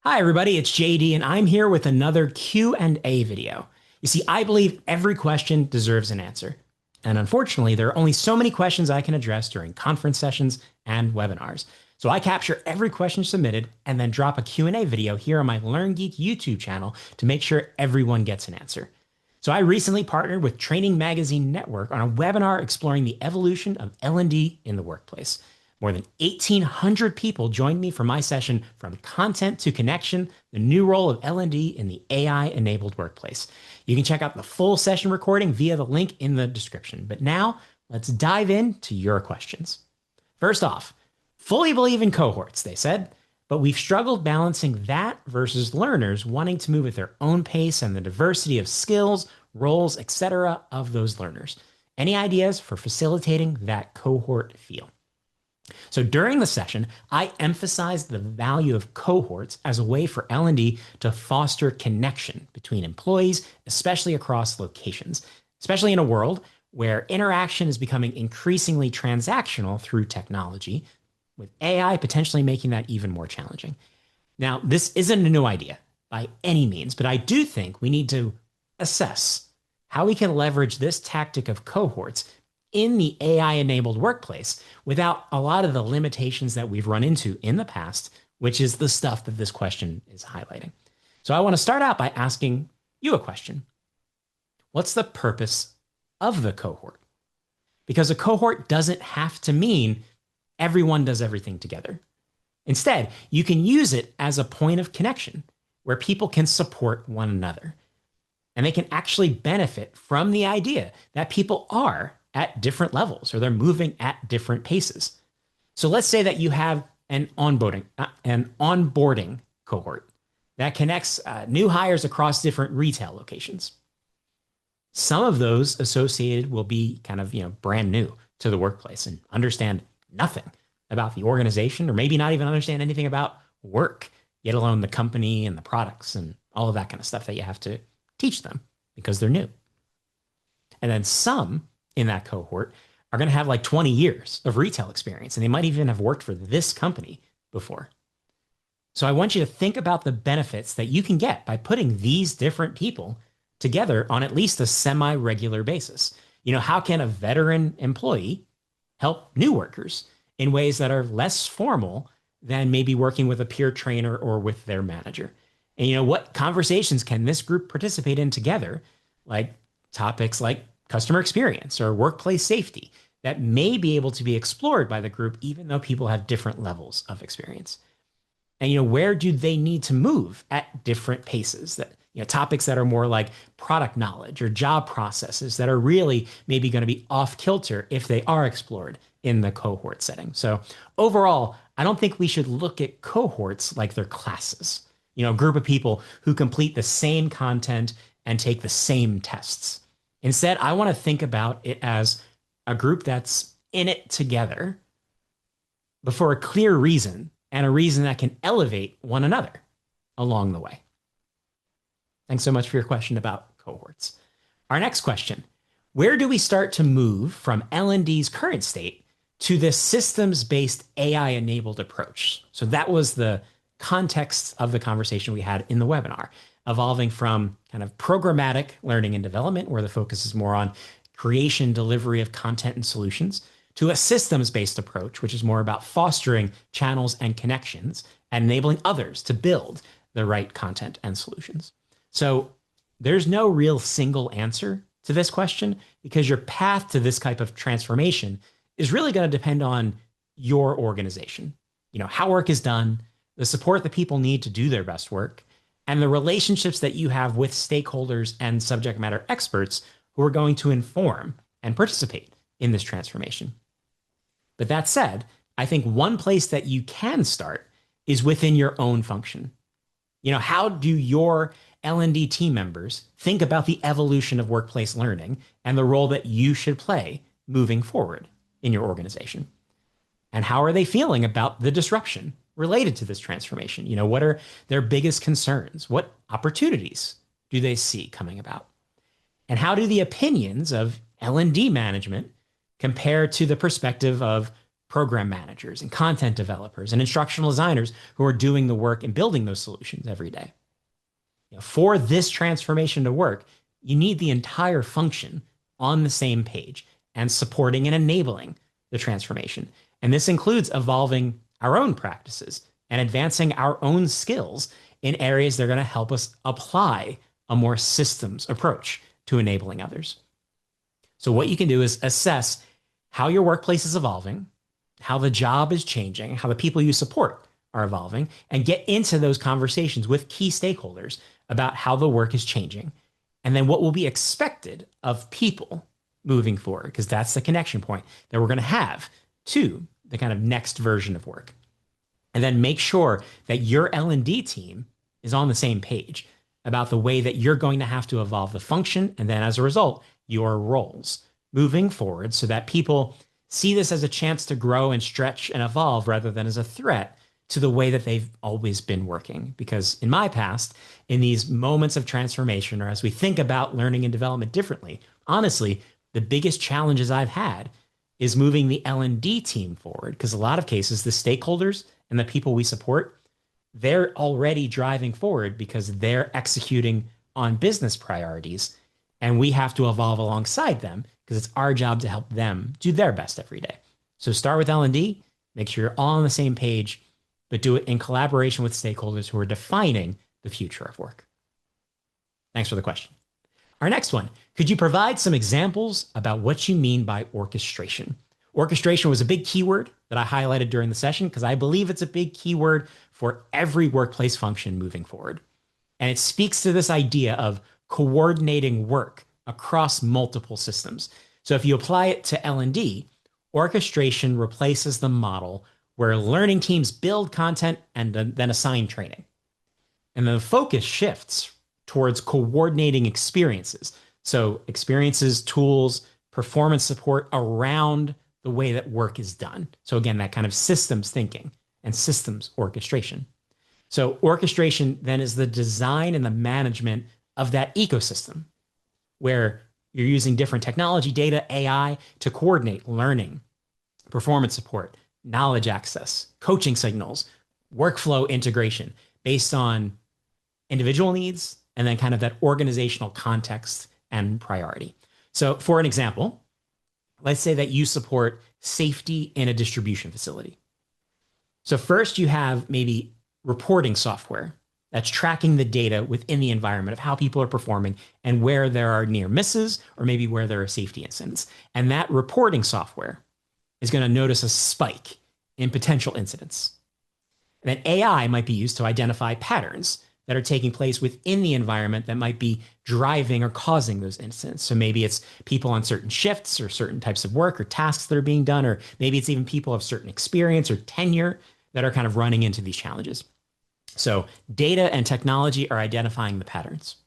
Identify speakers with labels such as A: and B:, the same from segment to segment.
A: Hi everybody, it's JD and I'm here with another Q&A video. You see, I believe every question deserves an answer. And unfortunately, there are only so many questions I can address during conference sessions and webinars. So I capture every question submitted and then drop a Q&A video here on my LearnGeek YouTube channel to make sure everyone gets an answer. So I recently partnered with Training Magazine Network on a webinar exploring the evolution of L&D in the workplace. More than 1,800 people joined me for my session From Content to Connection, the new role of L&D in the AI-enabled workplace. You can check out the full session recording via the link in the description. But now, let's dive into your questions. First off, fully believe in cohorts, they said, but we've struggled balancing that versus learners wanting to move at their own pace and the diversity of skills, roles, etc. of those learners. Any ideas for facilitating that cohort feel? So during the session, I emphasized the value of cohorts as a way for L&D to foster connection between employees, especially across locations, especially in a world where interaction is becoming increasingly transactional through technology, with AI potentially making that even more challenging. Now, this isn't a new idea by any means, but I do think we need to assess how we can leverage this tactic of cohorts in the AI-enabled workplace without a lot of the limitations that we've run into in the past, which is the stuff that this question is highlighting. So I want to start out by asking you a question. What's the purpose of the cohort? Because a cohort doesn't have to mean everyone does everything together. Instead, you can use it as a point of connection where people can support one another. And they can actually benefit from the idea that people are at different levels or they're moving at different paces. So let's say that you have an onboarding cohort that connects new hires across different retail locations. Some of those associated will be kind of, brand new to the workplace and understand nothing about the organization, or maybe not even understand anything about work, yet alone the company and the products and all of that kind of stuff that you have to teach them because they're new. And then some in that cohort are going to have like 20 years of retail experience, and they might even have worked for this company before. So I want you to think about the benefits that you can get by putting these different people together on at least a semi-regular basis. How can a veteran employee help new workers in ways that are less formal than maybe working with a peer trainer or with their manager? And what conversations can this group participate in together, like topics like customer experience or workplace safety, that may be able to be explored by the group, even though people have different levels of experience. And where do they need to move at different paces? That topics that are more like product knowledge or job processes that are really maybe going to be off kilter if they are explored in the cohort setting. So overall, I don't think we should look at cohorts like they're classes. A group of people who complete the same content and take the same tests. Instead, I want to think about it as a group that's in it together, but for a clear reason, and a reason that can elevate one another along the way. Thanks so much for your question about cohorts. Our next question: where do we start to move from L&D's current state to this systems-based AI-enabled approach? So that was the context of the conversation we had in the webinar, evolving from kind of programmatic learning and development, where the focus is more on creation, delivery of content and solutions, to a systems-based approach, which is more about fostering channels and connections and enabling others to build the right content and solutions. So there's no real single answer to this question, because your path to this type of transformation is really going to depend on your organization. How work is done, the support that people need to do their best work, and the relationships that you have with stakeholders and subject matter experts who are going to inform and participate in this transformation. But that said, I think one place that you can start is within your own function. How do your L&D team members think about the evolution of workplace learning and the role that you should play moving forward in your organization? And how are they feeling about the disruption related to this transformation? What are their biggest concerns? What opportunities do they see coming about? And how do the opinions of L&D management compare to the perspective of program managers and content developers and instructional designers who are doing the work and building those solutions every day. For this transformation to work, you need the entire function on the same page and supporting and enabling the transformation. And this includes evolving our own practices and advancing our own skills in areas that are going to help us apply a more systems approach to enabling others. So what you can do is assess how your workplace is evolving, how the job is changing, how the people you support are evolving, and get into those conversations with key stakeholders about how the work is changing, and then what will be expected of people moving forward, because that's the connection point that we're going to have to the kind of next version of work. And then make sure that your L&D team is on the same page about the way that you're going to have to evolve the function, and then as a result, your roles moving forward, so that people see this as a chance to grow and stretch and evolve rather than as a threat to the way that they've always been working. Because in my past, in these moments of transformation, or as we think about learning and development differently, honestly, the biggest challenges I've had is moving the L&D team forward. Because a lot of cases, the stakeholders and the people we support, they're already driving forward because they're executing on business priorities. And we have to evolve alongside them because it's our job to help them do their best every day. So start with L&D, make sure you're all on the same page, but do it in collaboration with stakeholders who are defining the future of work. Thanks for the question. Our next one, could you provide some examples about what you mean by orchestration? Orchestration was a big keyword that I highlighted during the session because I believe it's a big keyword for every workplace function moving forward. And it speaks to this idea of coordinating work across multiple systems. So if you apply it to L&D, orchestration replaces the model where learning teams build content and then assign training. And the focus shifts towards coordinating experiences. So experiences, tools, performance support around the way that work is done. So again, that kind of systems thinking and systems orchestration. So orchestration then is the design and the management of that ecosystem where you're using different technology, data, AI to coordinate learning, performance support, knowledge access, coaching signals, workflow integration based on individual needs, and then kind of that organizational context and priority. So for an example, let's say that you support safety in a distribution facility. So first you have maybe reporting software that's tracking the data within the environment of how people are performing and where there are near misses or maybe where there are safety incidents. And that reporting software is going to notice a spike in potential incidents. And then AI might be used to identify patterns that are taking place within the environment that might be driving or causing those incidents. So maybe it's people on certain shifts or certain types of work or tasks that are being done, or maybe it's even people of certain experience or tenure that are kind of running into these challenges. So data and technology are identifying the patterns.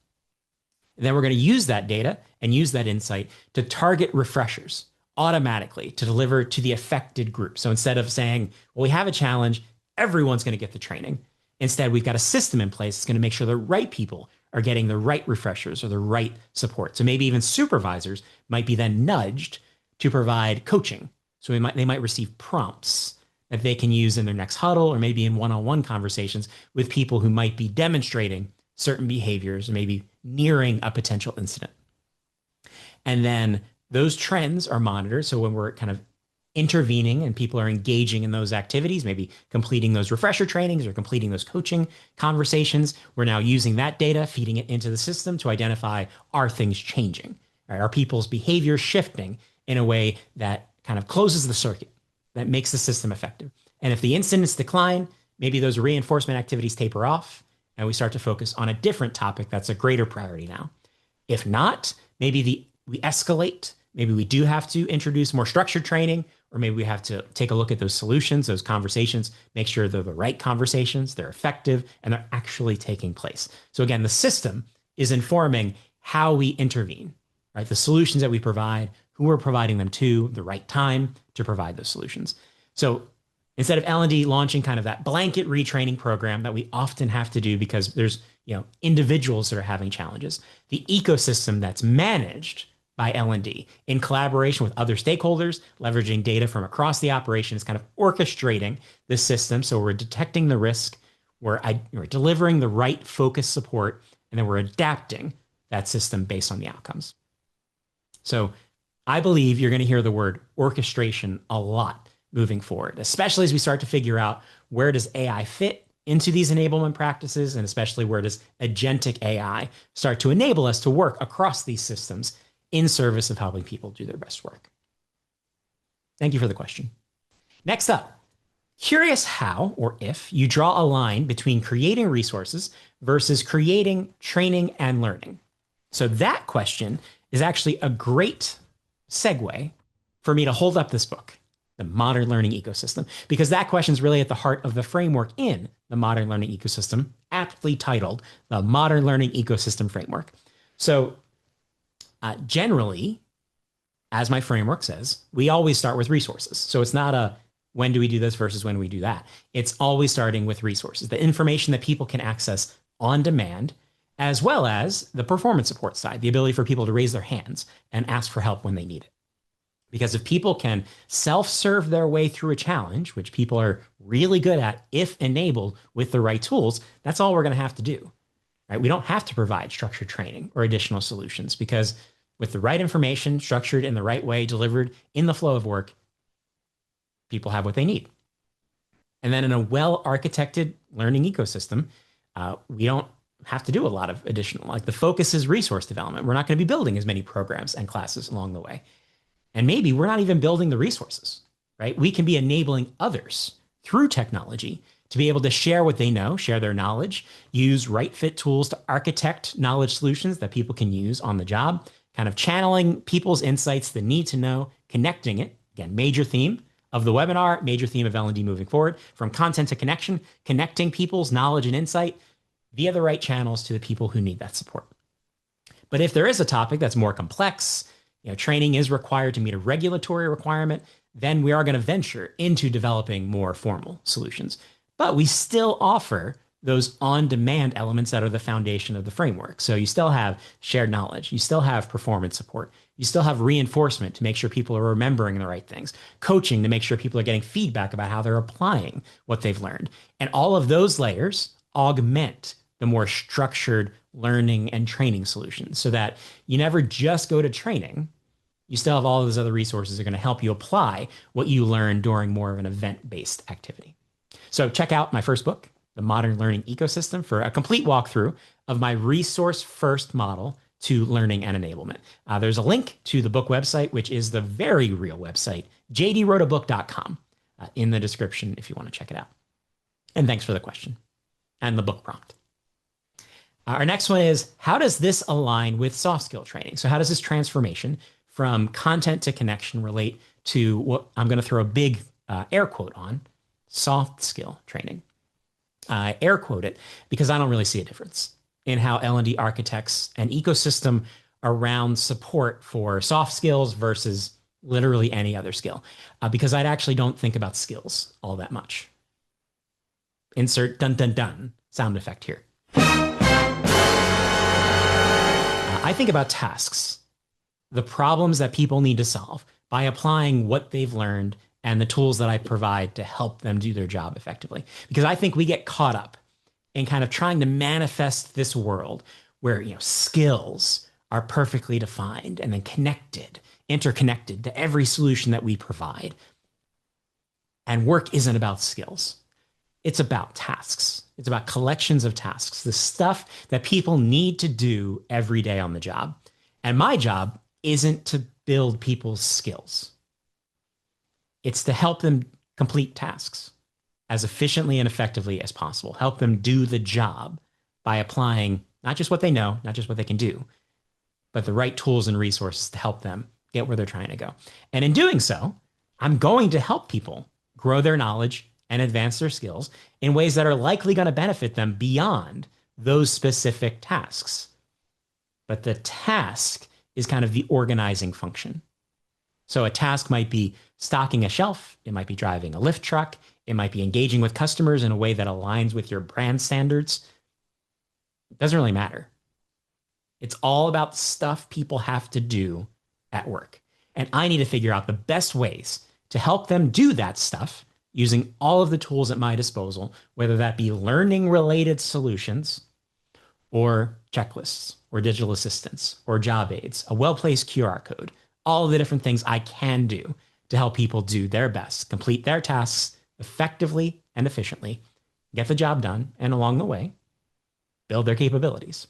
A: And then we're going to use that data and use that insight to target refreshers automatically to deliver to the affected group. So instead of saying, well, we have a challenge, everyone's going to get the training. Instead, we've got a system in place that's going to make sure the right people are getting the right refreshers or the right support. So maybe even supervisors might be then nudged to provide coaching. So they might receive prompts that they can use in their next huddle or maybe in one-on-one conversations with people who might be demonstrating certain behaviors or maybe nearing a potential incident. And then those trends are monitored. So when we're kind of intervening and people are engaging in those activities, maybe completing those refresher trainings or completing those coaching conversations, we're now using that data, feeding it into the system to identify, are things changing? Right? Are people's behaviors shifting in a way that kind of closes the circuit, that makes the system effective? And if the incidents decline, maybe those reinforcement activities taper off and we start to focus on a different topic that's a greater priority now. If not, maybe we escalate. Maybe we do have to introduce more structured training, or maybe we have to take a look at those solutions, those conversations, make sure they're the right conversations, they're effective, and they're actually taking place. So again, the system is informing how we intervene, right? The solutions that we provide, who we're providing them to, the right time to provide those solutions. So instead of L&D launching kind of that blanket retraining program that we often have to do because there's individuals that are having challenges, the ecosystem that's managed by L&D in collaboration with other stakeholders, leveraging data from across the operation, is kind of orchestrating the system. So we're detecting the risk, we're delivering the right focused support, and then we're adapting that system based on the outcomes. So I believe you're going to hear the word orchestration a lot moving forward, especially as we start to figure out where does AI fit into these enablement practices, and especially where does agentic AI start to enable us to work across these systems in service of helping people do their best work. Thank you for the question. Next up, curious how or if you draw a line between creating resources versus creating training and learning. So that question is actually a great segue for me to hold up this book, The Modern Learning Ecosystem, because that question is really at the heart of the framework in the Modern Learning Ecosystem, aptly titled the Modern Learning Ecosystem Framework. So generally, as my framework says, we always start with resources. So it's not a when do we do this versus when do we do that. It's always starting with resources, the information that people can access on demand, as well as the performance support side, the ability for people to raise their hands and ask for help when they need it. Because if people can self-serve their way through a challenge, which people are really good at if enabled with the right tools, that's all we're going to have to do. Right? We don't have to provide structured training or additional solutions, because with the right information, structured in the right way, delivered in the flow of work, people have what they need. And then in a well-architected learning ecosystem, we don't have to do a lot of additional, like the focus is resource development. We're not going to be building as many programs and classes along the way. And maybe we're not even building the resources, right? We can be enabling others through technology to be able to share what they know, share their knowledge, use right fit tools to architect knowledge solutions that people can use on the job, kind of channeling people's insights, the need to know, connecting it. Again, major theme of the webinar, major theme of L&D moving forward, from content to connection, connecting people's knowledge and insight via the right channels to the people who need that support. But if there is a topic that's more complex, training is required to meet a regulatory requirement, then we are going to venture into developing more formal solutions. But we still offer those on-demand elements that are the foundation of the framework. So you still have shared knowledge, you still have performance support, you still have reinforcement to make sure people are remembering the right things, coaching to make sure people are getting feedback about how they're applying what they've learned. And all of those layers augment the more structured learning and training solutions, so that you never just go to training. You still have all of those other resources that are going to help you apply what you learn during more of an event-based activity. So check out my first book, The Modern Learning Ecosystem, for a complete walkthrough of my resource-first model to learning and enablement. There's a link to the book website, which is the very real website, jdwroteabook.com, in the description if you want to check it out. And thanks for the question and the book prompt. Our next one is, how does this align with soft skill training? So how does this transformation from content to connection relate to what I'm going to throw a big air quote on, soft skill training? I air quote it because I don't really see a difference in how L&D architects an ecosystem around support for soft skills versus literally any other skill, because I actually don't think about skills all that much. Insert dun dun dun sound effect here. I think about tasks, the problems that people need to solve by applying what they've learned and the tools that I provide to help them do their job effectively. Because I think we get caught up in kind of trying to manifest this world where, skills are perfectly defined and then connected, interconnected to every solution that we provide. And work isn't about skills. It's about tasks. It's about collections of tasks, the stuff that people need to do every day on the job. And my job isn't to build people's skills. It's to help them complete tasks as efficiently and effectively as possible. Help them do the job by applying not just what they know, not just what they can do, but the right tools and resources to help them get where they're trying to go. And in doing so, I'm going to help people grow their knowledge and advance their skills in ways that are likely going to benefit them beyond those specific tasks. But the task is kind of the organizing function. So a task might be stocking a shelf. It might be driving a lift truck. It might be engaging with customers in a way that aligns with your brand standards. It doesn't really matter. It's all about stuff people have to do at work. And I need to figure out the best ways to help them do that stuff using all of the tools at my disposal, whether that be learning related solutions or checklists or digital assistants or job aids, a well-placed QR code, all of the different things I can do to help people do their best, complete their tasks effectively and efficiently, get the job done, and along the way, build their capabilities.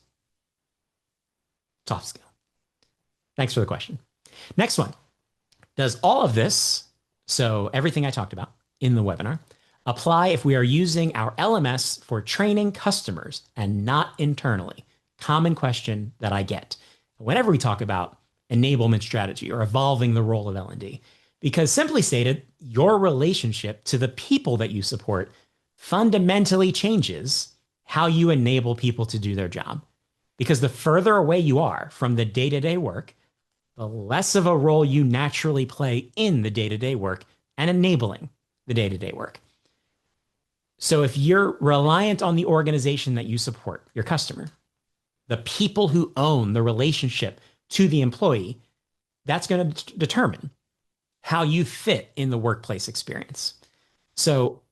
A: Soft skill. Thanks for the question. Next one. Does all of this, so everything I talked about in the webinar, apply if we are using our LMS for training customers and not internally? Common question that I get whenever we talk about enablement strategy or evolving the role of L&D. Because simply stated, your relationship to the people that you support fundamentally changes how you enable people to do their job. Because the further away you are from the day-to-day work, the less of a role you naturally play in the day-to-day work and enabling the day-to-day work. So if you're reliant on the organization that you support, your customer, the people who own the relationship to the employee, that's going to determine how you fit in the workplace experience. So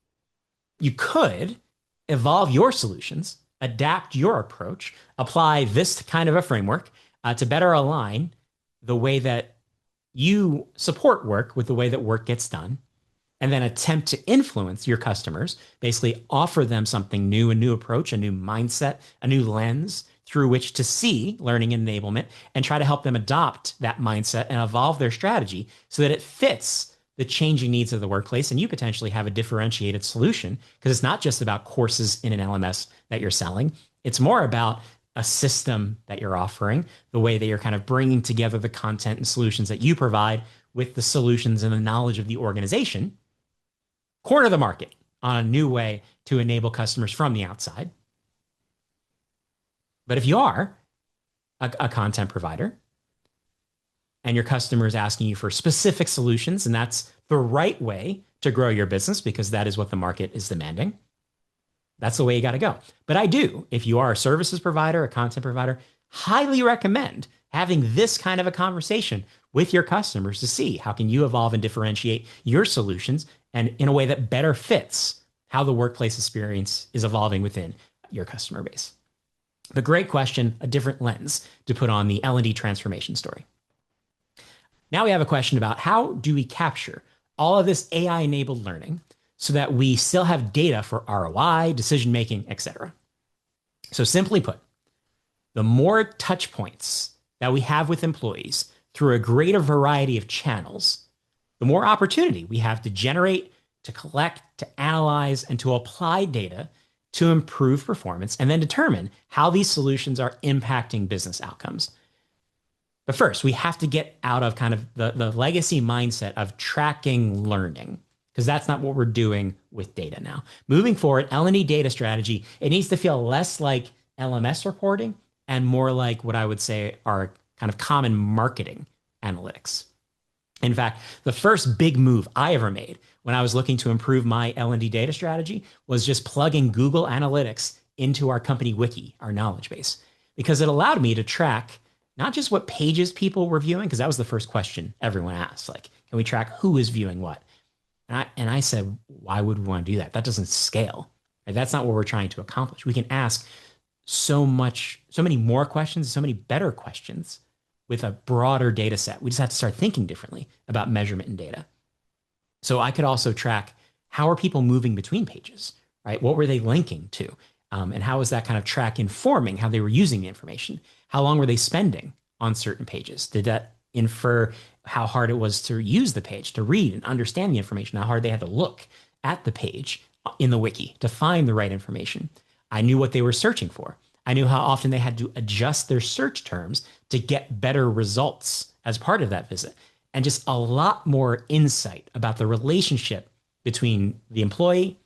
A: you could evolve your solutions, adapt your approach, apply this kind of a framework to better align the way that you support work with the way that work gets done, and then attempt to influence your customers, basically offer them something new, a new approach, a new mindset, a new lens through which to see learning and enablement, and try to help them adopt that mindset and evolve their strategy so that it fits the changing needs of the workplace, and you potentially have a differentiated solution, because it's not just about courses in an LMS that you're selling. It's more about a system that you're offering, the way that you're kind of bringing together the content and solutions that you provide with the solutions and the knowledge of the organization. Corner the market on a new way to enable customers from the outside. But if you are a content provider and your customer is asking you for specific solutions, and that's the right way to grow your business because that is what the market is demanding, that's the way you got to go. But I do, if you are a services provider, a content provider, highly recommend having this kind of a conversation with your customers to see how can you evolve and differentiate your solutions and in a way that better fits how the workplace experience is evolving within your customer base. But great question, a different lens to put on the L&D transformation story. Now we have a question about how do we capture all of this AI-enabled learning so that we still have data for ROI, decision-making, etc. So simply put, the more touch points that we have with employees through a greater variety of channels, the more opportunity we have to generate, to collect, to analyze, and to apply data to improve performance and then determine how these solutions are impacting business outcomes. But first, we have to get out of kind of the legacy mindset of tracking learning, because that's not what we're doing with data now. Moving forward, L&D data strategy, it needs to feel less like LMS reporting and more like what I would say are kind of common marketing analytics. In fact, the first big move I ever made when I was looking to improve my L&D data strategy was just plugging Google Analytics into our company wiki, our knowledge base, because it allowed me to track not just what pages people were viewing, because that was the first question everyone asked, like, can we track who is viewing what? And I said, why would we want to do that? That doesn't scale. Right? That's not what we're trying to accomplish. We can ask so many more questions, so many better questions with a broader data set. We just have to start thinking differently about measurement and data. So I could also track how are people moving between pages, right? What were they linking to? And how was that kind of track informing how they were using the information? How long were they spending on certain pages? Did that infer how hard it was to use the page, to read and understand the information, how hard they had to look at the page in the wiki to find the right information? I knew what they were searching for. I knew how often they had to adjust their search terms to get better results as part of that visit. And just a lot more insight about the relationship between the employee,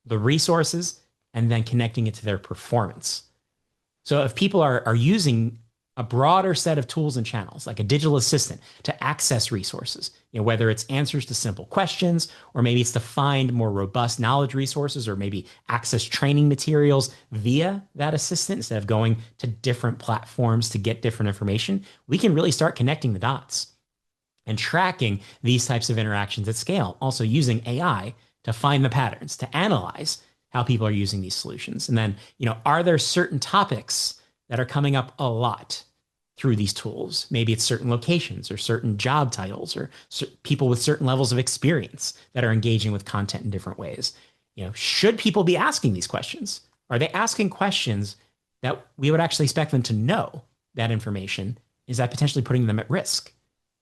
A: the resources, and then connecting it to their performance. So if people are using a broader set of tools and channels, like a digital assistant to access resources, whether it's answers to simple questions, or maybe it's to find more robust knowledge resources, or maybe access training materials via that assistant instead of going to different platforms to get different information, we can really start connecting the dots and tracking these types of interactions at scale. Also using AI to find the patterns, to analyze how people are using these solutions. And then, are there certain topics that are coming up a lot through these tools? Maybe it's certain locations or certain job titles or people with certain levels of experience that are engaging with content in different ways. Should people be asking these questions? Are they asking questions that we would actually expect them to know that information? Is that potentially putting them at risk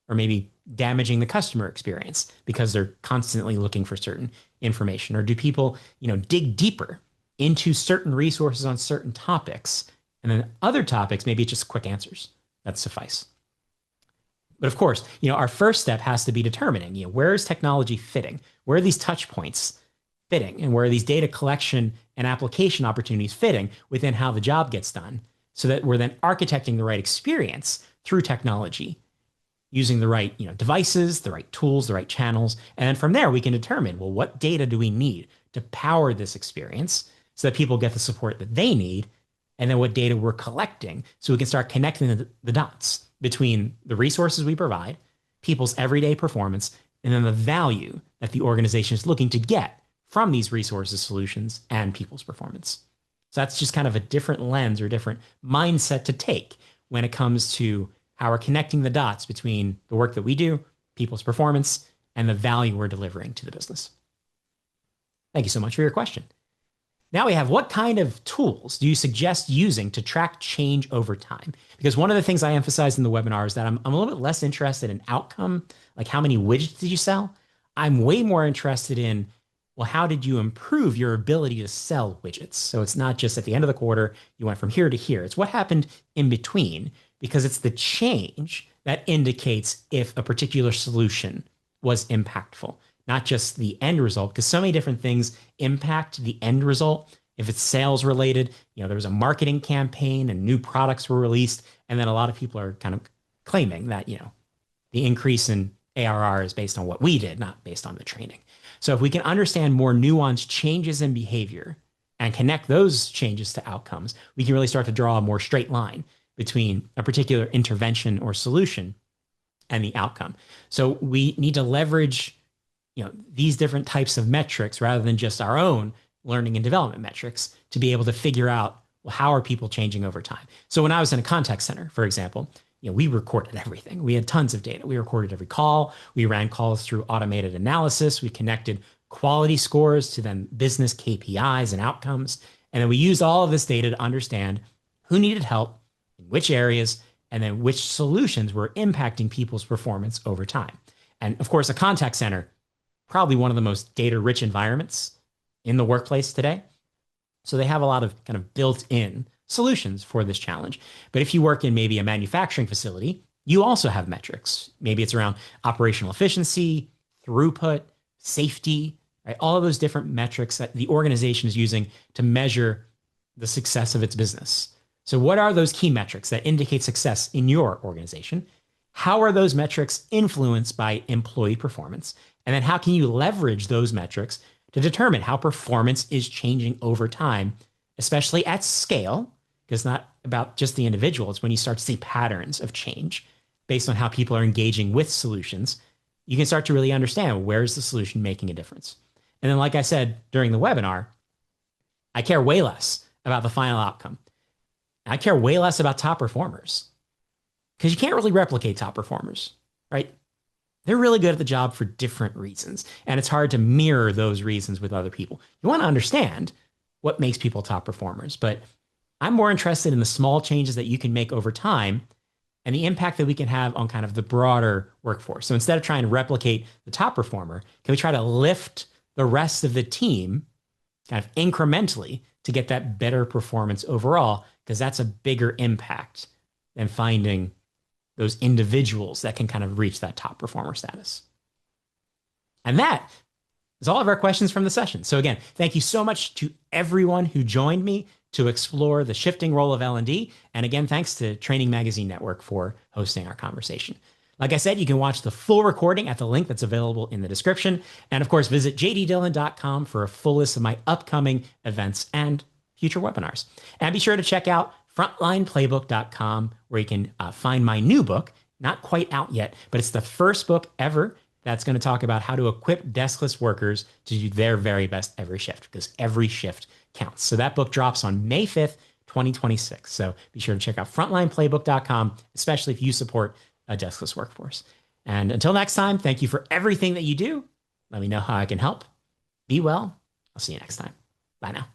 A: or maybe damaging the customer experience because they're constantly looking for certain information? Or do people, dig deeper into certain resources on certain topics, and then other topics, maybe it's just quick answers that suffice? But of course, our first step has to be determining, where is technology fitting? Where are these touch points fitting? And where are these data collection and application opportunities fitting within how the job gets done, so that we're then architecting the right experience through technology, using the right devices, the right tools, the right channels. And then from there, we can determine, well, what data do we need to power this experience so that people get the support that they need? And then what data we're collecting so we can start connecting the dots between the resources we provide, people's everyday performance, and then the value that the organization is looking to get from these resources, solutions, and people's performance. So that's just kind of a different lens or different mindset to take when it comes to how we're connecting the dots between the work that we do, people's performance, and the value we're delivering to the business. Thank you so much for your question. Now we have, what kind of tools do you suggest using to track change over time? Because one of the things I emphasized in the webinar is that I'm a little bit less interested in outcome, like how many widgets did you sell? I'm way more interested in, well, how did you improve your ability to sell widgets? So it's not just at the end of the quarter, you went from here to here. It's what happened in between, because it's the change that indicates if a particular solution was impactful, not just the end result, because so many different things impact the end result. If it's sales related, there was a marketing campaign and new products were released, and then a lot of people are kind of claiming that, the increase in ARR is based on what we did, not based on the training. So if we can understand more nuanced changes in behavior and connect those changes to outcomes, we can really start to draw a more straight line between a particular intervention or solution and the outcome. So we need to leverage, these different types of metrics rather than just our own learning and development metrics to be able to figure out, well, how are people changing over time? So when I was in a contact center, for example, we recorded everything. We had tons of data. We recorded every call. We ran calls through automated analysis. We connected quality scores to then business KPIs and outcomes. And then we used all of this data to understand who needed help, in which areas, and then which solutions were impacting people's performance over time. And of course, a contact center, probably one of the most data-rich environments in the workplace today. So they have a lot of kind of built-in solutions for this challenge. But if you work in maybe a manufacturing facility, you also have metrics. Maybe it's around operational efficiency, throughput, safety, right? All of those different metrics that the organization is using to measure the success of its business. So what are those key metrics that indicate success in your organization? How are those metrics influenced by employee performance? And then how can you leverage those metrics to determine how performance is changing over time, especially at scale? Because it's not about just the individual. It's when you start to see patterns of change based on how people are engaging with solutions, you can start to really understand, where's the solution making a difference. And then, like I said during the webinar, I care way less about the final outcome. I care way less about top performers, because you can't really replicate top performers, right? They're really good at the job for different reasons, and it's hard to mirror those reasons with other people. You want to understand what makes people top performers, but I'm more interested in the small changes that you can make over time and the impact that we can have on kind of the broader workforce. So instead of trying to replicate the top performer, can we try to lift the rest of the team kind of incrementally to get that better performance overall? Because that's a bigger impact than finding those individuals that can kind of reach that top performer status. And that is all of our questions from the session. So again, thank you so much to everyone who joined me to explore the shifting role of L&D. And again, thanks to Training Magazine Network for hosting our conversation. Like I said, you can watch the full recording at the link that's available in the description. And of course, visit jddillon.com for a full list of my upcoming events and future webinars. And be sure to check out frontlineplaybook.com, where you can find my new book, not quite out yet, but it's the first book ever that's going to talk about how to equip deskless workers to do their very best every shift, because every shift counts. So that book drops on May 5th, 2026. So be sure to check out frontlineplaybook.com, especially if you support a deskless workforce. And until next time, thank you for everything that you do. Let me know how I can help. Be well. I'll see you next time. Bye now.